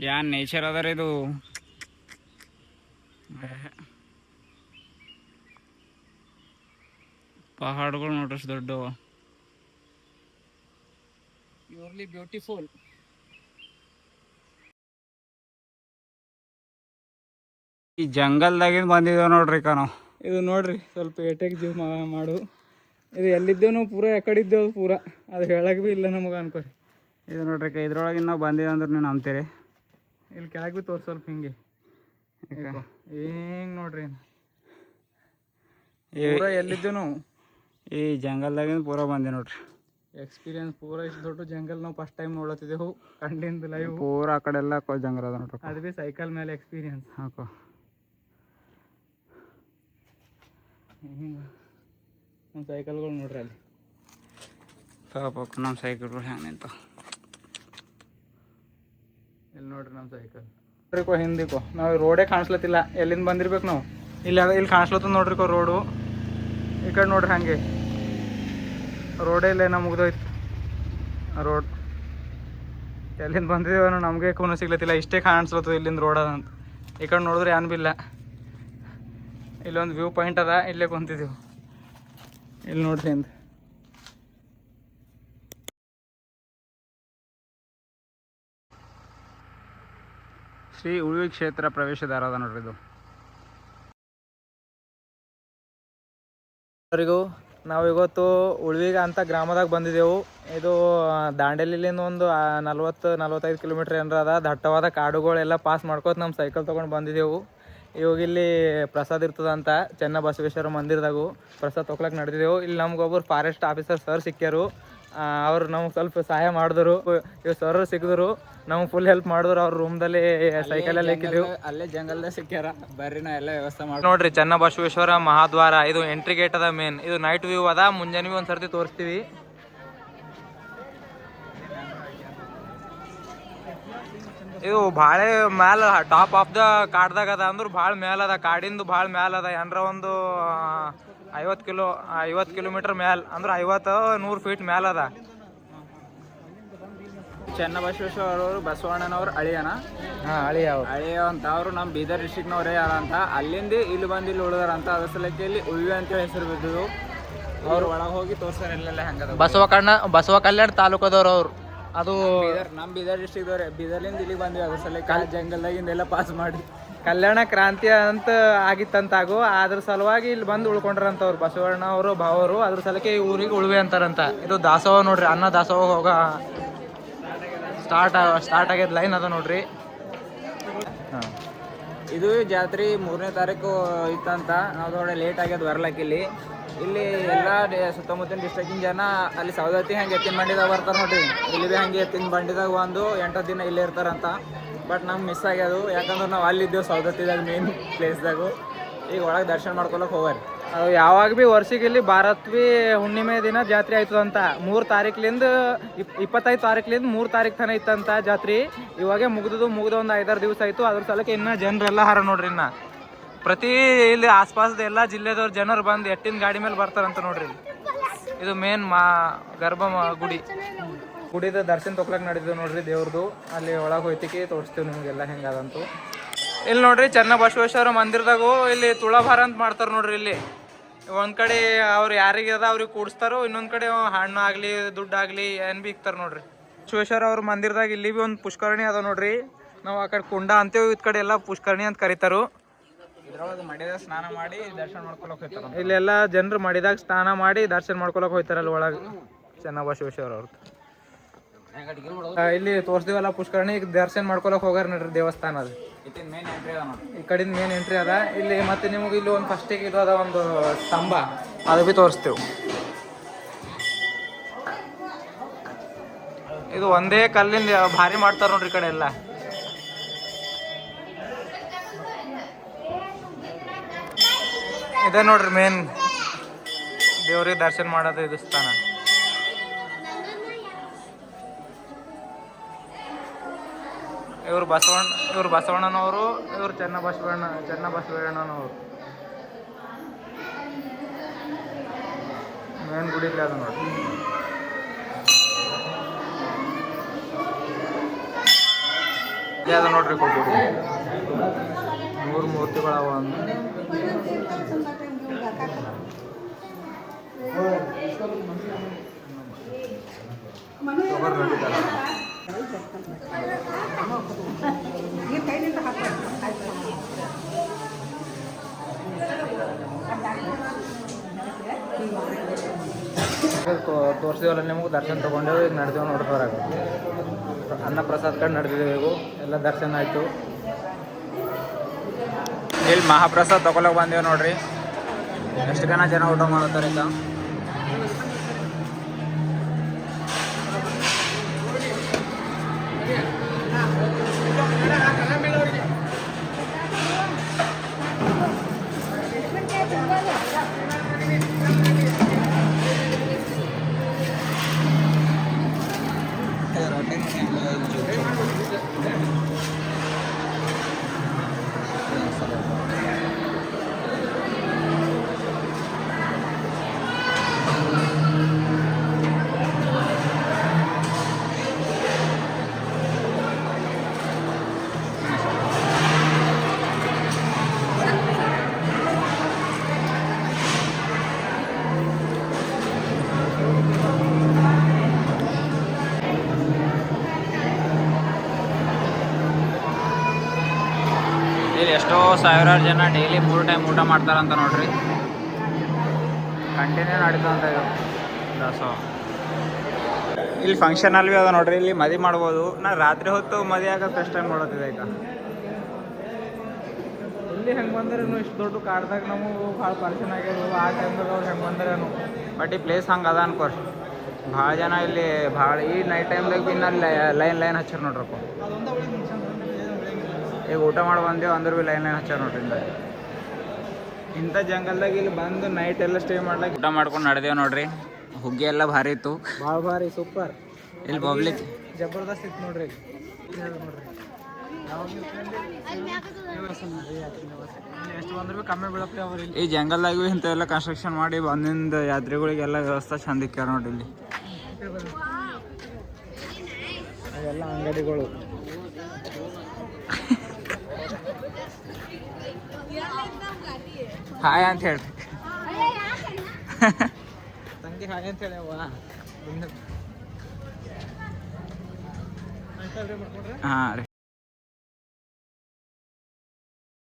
ಯಾನ್ ನೇಚರ್ ಅದ ರೀ ಇದು. ಪಹಾಡ್ಗಳು ನೋಡ್ರಿ ದೊಡ್ಡವ, ಪ್ಯೂರ್ಲಿ ಬ್ಯೂಟಿಫುಲ್. ಈ ಜಂಗಲ್ದಾಗಿಂದ ಬಂದಿದ್ದೇವೆ ನೋಡ್ರಿ ನಾವು. ಇದು ನೋಡ್ರಿ ಸ್ವಲ್ಪ ಏಟೆಗೆ ಜೀವ್ ಮಾಡು. ಇದು ಎಲ್ಲಿದ್ದೇವು ನಾವು, ಪೂರ ಎಕಡಿದ್ದೇವು ಪೂರ, ಅದು ಹೇಳಕ್ಕೆ ಭೀ ಇಲ್ಲ ನಮಗೆ ಅನ್ಕೋರಿ. ಇದು ನೋಡ್ರಿ ಇದ್ರೊಳಗೆ ನಾವು ಬಂದಿದೆ ಅಂದ್ರೆ ನೀವು ನಂಬ್ತೀರಿ. ಇಲ್ಲಿ ಕೆಳಗೆ ಭೀ ತೋರ್ಸಿ ಸ್ವಲ್ಪ ಹಿಂಗೆ ಹಿಂಗೆ ನೋಡ್ರಿ. ಪೂರ ಎಲ್ಲಿದ್ದೇವೆ ನಾವು ಈ ಜಂಗಲ್ದಾಗಿಂದ ಪೂರ ಬಂದೆ ನೋಡ್ರಿ. ಎಕ್ಸ್ಪೀರಿಯನ್ಸ್ ಪೂರ ಇಷ್ಟು ದೊಡ್ಡ ಜಂಗಲ್ ನಾವು ಫಸ್ಟ್ ಟೈಮ್ ನೋಡತ್ತಿದ್ದೆವು ಕಂಡಿಂದ ಲೈವ್. ಪೂರ ಆ ಕಡೆ ಎಲ್ಲ ಜಂಗಲ್ ಅದ ನೋಡ್ರಿ. ಅದು ಭೀ ಸೈಕಲ್ ಮೇಲೆ ಎಕ್ಸ್ಪೀರಿಯನ್ಸ್. ಹಾಕೋ ನಮ್ಮ ಸೈಕಲ್ಗಳು ನೋಡ್ರಿ ಅಲ್ಲಿ ಪಾಪ ನಮ್ಮ ಸೈಕಲ್ಗಳು ಹೆಂಗೆ ನಿಂತ. ಇಲ್ಲಿ ನೋಡ್ರಿ ನಮ್ಮ ಸೈಕಲ್ ನೋಡ್ರಿಕೋ ಹಿಂದಿಕೋ. ನಾವು ರೋಡೇ ಕಾಣಿಸ್ಲತ್ತಿಲ್ಲ, ಎಲ್ಲಿಂದ ಬಂದಿರ್ಬೇಕು ನಾವು. ಇಲ್ಲಿ ಕಾಣಿಸ್ಲತ್ತ ನೋಡ್ರಿಕೋ ರೋಡು. ಈ ಕಡೆ ನೋಡ್ರಿ ಹಂಗೆ ರೋಡೇ ಇಲ್ಲ, ಏನೋ ಮುಗ್ದೋಯ್ತು ರೋಡ್. ಎಲ್ಲಿಂದ ಬಂದಿದ್ದೇವೆ ನಮಗೆ ಕೂನ ಸಿಗ್ಲತ್ತಿಲ್ಲ, ಇಷ್ಟೇ ಕಾಣಿಸ್ಲತ್ತದ ಇಲ್ಲಿಂದ ರೋಡ್ ಅದಂತ. ಈ ಕಡೆ ನೋಡಿದ್ರೆ ಏನು ಭೀ ಇಲ್ಲ. ಇಲ್ಲೊಂದು ವ್ಯೂ ಪಾಯಿಂಟ್ ಅದ, ಇಲ್ಲೇ ಕುಂತಿದ್ದೀವಿ. ಇಲ್ಲಿ ನೋಡ್ರಿ ಅಂತ ಶ್ರೀ ಉಳಿವಿ ಕ್ಷೇತ್ರ ಪ್ರವೇಶದ್ವಾರ ಅದ ನೋಡ್ರಿ ಇದು. ಎಲ್ಲರಿಗೂ ನಾವು ಇವತ್ತು ಉಳ್ವಿಗ ಅಂತ ಗ್ರಾಮದಾಗ ಬಂದಿದ್ದೆವು. ಇದು ದಾಂಡೇಲಿಯಿಂದ ಒಂದು 40-45 ಕಿಲೋಮೀಟ್ರ್ ಏನಾರ ಅದ. ದಟ್ಟವಾದ ಕಾಡುಗಳೆಲ್ಲ ಪಾಸ್ ಮಾಡ್ಕೋತ ನಮ್ಮ ಸೈಕಲ್ ತೊಗೊಂಡು ಬಂದಿದ್ದೆವು. ಇವಾಗ ಇಲ್ಲಿ ಪ್ರಸಾದ ಇರ್ತದಂತ ಚೆನ್ನಬಸವೇಶ್ವರ ಮಂದಿರದಾಗೂ ಪ್ರಸಾದ ತೊಗೊಳಕ್ಕೆ ನಡೆದಿದ್ದೆವು. ಇಲ್ಲಿ ನಮ್ಗೊಬ್ಬರು ಫಾರೆಸ್ಟ್ ಆಫೀಸರ್ ಸರ್ ಸಿಕ್ಕ್ಯಾರು. ಅವ್ರು ನಮ್ಗೆ ಸ್ವಲ್ಪ ಸಹಾಯ ಮಾಡಿದ್ರು. ಇವ್ ಸರ್ ಸಿಕ್ಕಿದ್ರು, ನಮ್ಗೆ ಫುಲ್ ಹೆಲ್ಪ್ ಮಾಡಿದ್ರು. ಅವ್ರ ರೂಮ್ದಲ್ಲಿ ಸೈಕಲಲ್ಲಿ ಹಾಕಿದ್ದೆವು. ಅಲ್ಲೇ ಜಂಗಲ್ದಾಗ ಸಿಕ್ಕ್ಯಾರ, ಬರ್ರಿ ನಾ ಎಲ್ಲ ವ್ಯವಸ್ಥೆ ಮಾಡಿ ನೋಡ್ರಿ. ಚೆನ್ನಬಸವೇಶ್ವರ ಮಹಾದ್ವಾರ ಇದು ಎಂಟ್ರಿ ಗೇಟ್ ಅದ ಮೇನ್. ಇದು ನೈಟ್ ವ್ಯೂ ಅದ, ಮುಂಜಾನೆ ಒಂದು ಸರ್ತಿ ತೋರಿಸ್ತೀವಿ. ಇದು ಭಾಳ ಮ್ಯಾಲ ಟಾಪ್ ಆಫ್ ದ ಕಾಡ್ದಾಗ ಅದ, ಅಂದ್ರೆ ಭಾಳ ಮ್ಯಾಲ ಅದ, ಕಾಡಿಂದು ಭಾಳ ಮ್ಯಾಲ ಅದ. ಏನರ ಒಂದು 50 ಕಿಲೋಮೀಟ್ರ್ ಮ್ಯಾಲ, ಅಂದ್ರೆ 50-100 ಫೀಟ್ ಮ್ಯಾಲ ಅದ. ಚೆನ್ನಬಸವೇಶ್ವರ ಅವರು ಬಸವಣ್ಣನವ್ರು ಅಳಿಯನ. ಅಳಿಯ ಅಂತ ಅವರು ನಮ್ಮ ಬೀದರ್ ಡಿಸ್ಟ್ರಿಕ್ನವರೇ ಅಂತ. ಅಲ್ಲಿಂದ ಇಲ್ಲಿ ಬಂದು ಇಲ್ಲಿ ಉಳಿದಾರಂತ. ಅದ್ರ ಸಲಕ್ಕೆ ಇಲ್ಲಿ ಉಳ್ವಿ ಅಂತ ಹೆಸರು ಬಿದ್ದು. ಅವ್ರು ಒಳಗೆ ಹೋಗಿ ತೋರ್ಸಾರ ಇಲ್ಲೆಲ್ಲ ಹೆಂಗದ. ಬಸವ ಕಲ್ಯಾಣ ತಾಲೂಕದವ್ರು ಅವರು. ಅದು ನಮ್ಮ ಬೀದರ್ ಡಿಸ್ಟ್ರಿಕ್ದವ್ರೆ. ಬೀದರ್ಲಿಂದ ಇಲ್ಲಿಗೆ ಬಂದ್ವಿ. ಅದ್ರ ಸಲಕ್ಕೆ ಜಂಗಲ್ದಾಗಿಂದೆಲ್ಲ ಪಾಸ್ ಮಾಡಿ ಕಲ್ಯಾಣ ಕ್ರಾಂತಿ ಅಂತ ಆಗಿತ್ತಂತಾಗು. ಅದ್ರ ಸಲುವಾಗಿ ಇಲ್ಲಿ ಬಂದು ಉಳ್ಕೊಂಡ್ರಂತ ಅವ್ರು ಬಸವಣ್ಣ ಅವರು ಭಾವರು. ಅದ್ರ ಸಲಕ್ಕೆ ಈ ಊರಿಗೆ ಉಳ್ವಿ ಅಂತಾರಂತ. ಇದು ದಾಸೋಹ ನೋಡ್ರಿ, ಅನ್ನ ದಾಸೋಹ ಹೋಗ ಸ್ಟಾರ್ಟ್ ಆಗ್ಯದ ಲೈನ್ ಅದ ನೋಡ್ರಿ. ಇದು ಜಾತ್ರೆ 3ನೇ ತಾರೀಕು ಇತ್ತಂತ. ನಾವು ಥೋಡೆ ಲೇಟ್ ಆಗ್ಯದ ಬರ್ಲಕ್ಕೆ. ಇಲ್ಲಿ ಎಲ್ಲ ಸುತ್ತಮುತ್ತಿನ ಡಿಸ್ಟ್ರಿಕ್ಟಿನ ಜನ ಅಲ್ಲಿ ಸವದತ್ತಿ ಹಂಗೆ ಎತ್ತಿನ ಬಂಡಿದಾಗ ಬರ್ತಾರೆ ನೋಡ್ರಿ. ಇಲ್ಲಿ ಭೀ ಹಂಗೆ ಎತ್ತಿನ ಬಂಡಿದಾಗ 1-8 ದಿನ ಇಲ್ಲೇ ಇರ್ತಾರಂತ. ಬಟ್ ನಮ್ಗೆ ಮಿಸ್ ಆಗ್ಯದು, ಯಾಕಂದ್ರೆ ನಾವು ಅಲ್ಲಿದ್ದೇವೆ ಸವದತ್ತಿದಾಗ ಮೇನ್ ಪ್ಲೇಸ್ದಾಗು. ಈಗ ಒಳಗೆ ದರ್ಶನ ಮಾಡ್ಕೊಳಕ್ಕೆ ಹೋಗಾರಿ. ಅದು ಯಾವಾಗ ಭೀ ವರ್ಷಕ್ಕೆ ಇಲ್ಲಿ ಭಾರತ್ವಿ ಹುಣ್ಣಿಮೆ ದಿನ ಜಾತ್ರೆ ಆಯ್ತದಂತ. 3 ತಾರೀಕ್ಲಿಂದ 25 ತಾರೀಕ್ಲಿಂದ 3 ತಾರೀಕು ತನಕ ಇತ್ತಂತ ಜಾತ್ರೆ. ಇವಾಗೆ ಮುಗ್ದು ಒಂದು 5-6 ದಿವಸ ಆಯಿತು. ಅದ್ರ ಸಲಕ್ಕೆ ಇನ್ನೂ ಜನರೆಲ್ಲ ಹಾರ ನೋಡ್ರಿ. ಇನ್ನು ಪ್ರತಿ ಇಲ್ಲಿ ಆಸ್ಪಾಸ್ದ ಎಲ್ಲ ಜಿಲ್ಲೆದವ್ರು ಜನರು ಬಂದು ಎತ್ತಿನ ಗಾಡಿ ಮೇಲೆ ಬರ್ತಾರಂತ ನೋಡ್ರಿ. ಇದು ಮೇನ್ ಗರ್ಭ ಗುಡಿದ ದರ್ಶನ ತೊಗೊಳಕ್ಕೆ ನಡೆದಿದ್ದು ನೋಡ್ರಿ ದೇವ್ರದ್ದು. ಅಲ್ಲಿ ಒಳಗೆ ಹೋಯ್ತಿಕೆ ತೋರಿಸ್ತೀವಿ ನಿಮಗೆಲ್ಲ ಹೆಂಗದಂತೂ. ಇಲ್ಲಿ ನೋಡ್ರಿ ಚೆನ್ನಬಸವೇಶ್ವರ ಮಂದಿರದಾಗೂ ಇಲ್ಲಿ ತುಳಭಾರ ಅಂತ ಮಾಡ್ತಾರೆ ನೋಡ್ರಿ. ಇಲ್ಲಿ ಒಂದು ಕಡೆ ಅವ್ರು ಯಾರಿಗೆ ಅದ ಅವ್ರಿಗೆ ಕೂಡಿಸ್ತಾರೋ, ಇನ್ನೊಂದು ಕಡೆ ಹಣ್ಣು ಆಗಲಿ ದುಡ್ಡಾಗಲಿ ಏನು ಭೀ ಇಕ್ತಾರೆ ನೋಡ್ರಿ. ಬಸವೇಶ್ವರ ಅವ್ರ ಮಂದಿರದಾಗ ಇಲ್ಲಿ ಭೀ ಒಂದು ಪುಷ್ಕರಣಿ ಅದ ನೋಡ್ರಿ. ನಾವು ಆ ಕಡೆ ಕುಂಡ ಅಂತೇವೆ, ಈ ಕಡೆ ಎಲ್ಲ ಪುಷ್ಕರಣಿ ಅಂತ ಕರೀತಾರೋ. ಇದ್ರೊಳಗೆ ಮಡಿದಾಗ ಸ್ನಾನ ಮಾಡಿ ದರ್ಶನ ಮಾಡ್ಕೊಳಕ್ಕೆ ಹೋಗ್ತಾರೆ. ಇಲ್ಲೆಲ್ಲ ಜನರು ಮಡಿದಾಗ ಸ್ನಾನ ಮಾಡಿ ದರ್ಶನ ಮಾಡ್ಕೊಳಕ್ಕೆ ಹೋಗ್ತಾರಲ್ಲ ಒಳಗೆ ಚೆನ್ನಬಸವೇಶ್ವರ ಅವ್ರದ್ದು. ಇಲ್ಲಿ ತೋರಿಸ್ತೀವಲ್ಲ ಪುಷ್ಕರಣಿ, ಈಗ ದರ್ಶನ ಮಾಡ್ಕೊಳಕ್ಕೆ ಹೋಗಾರ ನೋಡ್ರಿ ದೇವಸ್ಥಾನ. ಅದು ಈ ಕಡೆಯಿಂದ ಮೇನ್ ಎಂಟ್ರಿ ಅದ ಇಲ್ಲಿ. ಮತ್ತೆ ನಿಮಗೆ ಇಲ್ಲಿ ಒಂದು ಫಸ್ಟಿಗೆ ಇದು ಅದ ಒಂದು ಸ್ತಂಭ, ಅದು ಭೀ ತೋರಿಸ್ತೇವೆ. ಇದು ಒಂದೇ ಕಲ್ಲಿಂದ ಭಾರಿ ಮಾಡ್ತಾರೆ ನೋಡ್ರಿ ಈ ಕಡೆ ಎಲ್ಲ. ಇದೇ ನೋಡ್ರಿ ಮೇನ್ ದೇವ್ರಿಗೆ ದರ್ಶನ ಮಾಡೋದು ಇದು ಸ್ಥಾನ. ಇವ್ರು ಬಸವಣ್ಣನವರು, ಇವ್ರು ಚೆನ್ನಬಸವಣ್ಣನವರು. ಮೇನ್ ಗುಡಿ ಇಲ್ಲ ಅದು ನೋಡ್ರಿ. ಮೂರ್ತಿ ಅದ ನೋಡ್ರಿ ಕೊಟ್ಟು 3 ಮೂರ್ತಿಗಳವ ತೋರಿಸಿದವಲ್ಲ ನಿಮಗೆ ದರ್ಶನ ತೊಗೊಂಡೇವು ಈಗ ನಡೆದೇವು ನೋಡ್ರಿ ಹೊರಗೆ ಅನ್ನ ಪ್ರಸಾದ ಕಡೆ ನಡೆದಿದ್ದೆವು ಎಲ್ಲ ದರ್ಶನ ಆಯಿತು ಇಲ್ಲಿ ಮಹಾಪ್ರಸಾದ ತೊಗೊಳಕ್ಕೆ ಬಂದೇವು ನೋಡ್ರಿ ಎಷ್ಟು ಜನ ಊಟ ಮಾಡ್ತಾರೆ ಅಂತ ಇಲ್ಲಿ ಎಷ್ಟೋ ಸಾವಿರಾರು ಜನ ಡೈಲಿ 3 ಟೈಮ್ ಊಟ ಮಾಡ್ತಾರಂತ ನೋಡ್ರಿ ಕಂಟಿನ್ಯೂ ನಡೀತಂತ ಇದು ದಾಸೋಹ ಇಲ್ಲಿ ಫಂಕ್ಷನ್ ಅಲ್ಲಿ ಅದ ನೋಡ್ರಿ ಇಲ್ಲಿ ಮದಿ ಮಾಡ್ಬೋದು ನಾ ರಾತ್ರಿ ಹೊತ್ತು ಮದಿ ಆಗೋದು ಫಸ್ಟ್ ಟೈಮ್ ನೋಡತ್ತಿದೆ ಈಗ ಇಲ್ಲಿ ಹೆಂಗೆ ಬಂದ್ರೇನು ಇಷ್ಟು ದೊಡ್ಡ ಕಾಡ್ದಾಗ ನಮಗೆ ಭಾಳ ಪರ್ಸನ್ ಆಗ್ಯದು ಆ ಟೈಮ್ದಾಗ ಅವ್ರು ಹೆಂಗೆ ಬಂದ್ರೇನು ಬಟ್ ಈ ಪ್ಲೇಸ್ ಹಂಗೆ ಅದ ಅನ್ಕೋರಿ ಭಾಳ ಜನ ಇಲ್ಲಿ ಭಾಳ ಈ ನೈಟ್ ಟೈಮ್ದಾಗ ಭೀ ಇಲ್ಲಿ ಲೈನ್ ಹಚ್ಚಾರ ನೋಡ್ರಪ್ಪ ಈಗ ಊಟ ಮಾಡಿ ಬಂದೇವು ಅಂದ್ರೆ ಭೀ ಲೈನ್ ಹಚ್ಚಾರ ನೋಡ್ರಿ ಇಂಥ ಜಂಗಲ್ದಾಗ ಇಲ್ಲಿ ಬಂದು ನೈಟ್ ಎಲ್ಲ ಸ್ಟೇ ಮಾಡ್ಲಾಕ ಊಟ ಮಾಡ್ಕೊಂಡು ನಡೆದೇವು ನೋಡ್ರಿ ಹುಗ್ಗಿ ಎಲ್ಲ ಭಾರಿ ಇತ್ತು ಭಾಳ ಭಾರಿ ಸೂಪರ್ ಇಲ್ಲಿ ಪಬ್ಲಿಕ್ ಜಬರ್ದಸ್ತ್ ಇತ್ತು ನೋಡ್ರಿ ಎಷ್ಟು ಬಂದ್ರೆ ಭೀ ಕಮ್ಮಿ ಬೀಳಪ್ರಿ ಅವ್ರು ಈ ಜಂಗಲ್ದಾಗ ಇಂಥವೆಲ್ಲ ಕನ್ಸ್ಟ್ರಕ್ಷನ್ ಮಾಡಿ ಬಂದಿಂದ ಯಾತ್ರಿಗಳಿಗೆಲ್ಲ ವ್ಯವಸ್ಥೆ ಚಂದ ಇಕ್ಕ್ಯಾರ ನೋಡ್ರಿ ಇಲ್ಲಿ ಅವೆಲ್ಲ ಅಂಗಡಿಗಳು ಹಾಯ್ ಅಂತ ಹೇಳ್ರಿ ತಂಗಿ ಹಾಯ್ ಅಂತ ಹೇಳಿ ಹಾಂ ರೀ